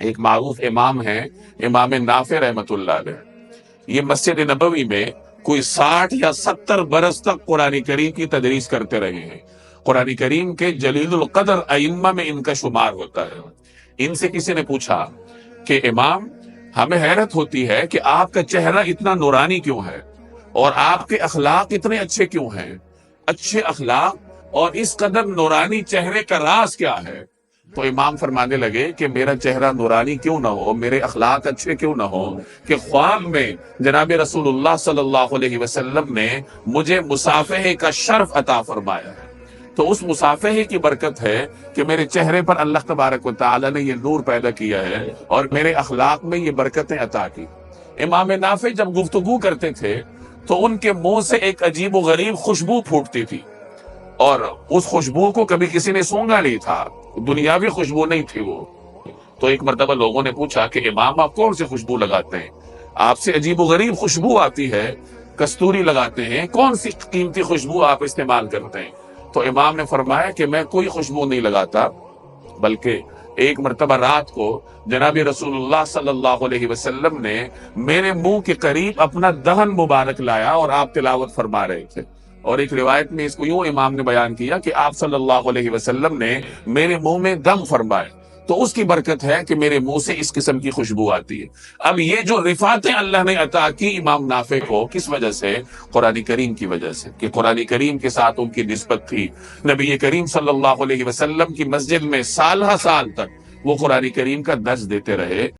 ایک معروف امام ہیں، امام نافع رحمۃ اللہ علیہ، یہ مسجد نبوی میں کوئی 60 یا 70 برس تک قرآن کریم کی تدریس کرتے رہے ہیں۔ قرآن کریم کے جلیل القدر ائمہ میں ان کا شمار ہوتا ہے۔ ان سے کسی نے پوچھا کہ امام، ہمیں حیرت ہوتی ہے کہ آپ کا چہرہ اتنا نورانی کیوں ہے اور آپ کے اخلاق اتنے اچھے کیوں ہیں؟ اچھے اخلاق اور اس قدر نورانی چہرے کا راز کیا ہے؟ تو امام فرمانے لگے کہ میرا چہرہ نورانی کیوں نہ ہو، میرے اخلاق اچھے کیوں نہ ہو، کہ خواب میں جناب رسول اللہ صلی اللہ علیہ وسلم نے مجھے مصافحے کا شرف عطا فرمایا ہے۔ تو اس مصافحے کی برکت ہے کہ میرے چہرے پر اللہ تبارک و تعالی نے یہ نور پیدا کیا ہے اور میرے اخلاق میں یہ برکتیں عطا کی۔ امام نافع جب گفتگو کرتے تھے تو ان کے منہ سے ایک عجیب و غریب خوشبو پھوٹتی تھی، اور اس خوشبو کو کبھی کسی نے سونگا نہیں تھا، دنیاوی خوشبو نہیں تھی وہ۔ تو ایک مرتبہ لوگوں نے پوچھا کہ امام آپ کون سی خوشبو لگاتے ہیں؟ آپ سے عجیب و غریب خوشبو آتی ہے، کستوری لگاتے ہیں، کون سی قیمتی خوشبو آپ استعمال کرتے ہیں؟ تو امام نے فرمایا کہ میں کوئی خوشبو نہیں لگاتا، بلکہ ایک مرتبہ رات کو جناب رسول اللہ صلی اللہ علیہ وسلم نے میرے منہ کے قریب اپنا دہن مبارک لایا اور آپ تلاوت فرما رہے تھے، اور ایک روایت میں اس کو یوں امام نے بیان کیا کہ آپ صلی اللہ علیہ وسلم نے میرے منہ میں دم فرمایا، تو اس کی برکت ہے کہ میرے منہ سے اس قسم کی خوشبو آتی ہے۔ اب یہ جو رفاتیں اللہ نے عطا کی امام نافع کو، کس وجہ سے؟ قرآن کریم کی وجہ سے، کہ قرآن کریم کے ساتھ ان کی نسبت تھی۔ نبی کریم صلی اللہ علیہ وسلم کی مسجد میں سالہ سال تک وہ قرآن کریم کا درس دیتے رہے۔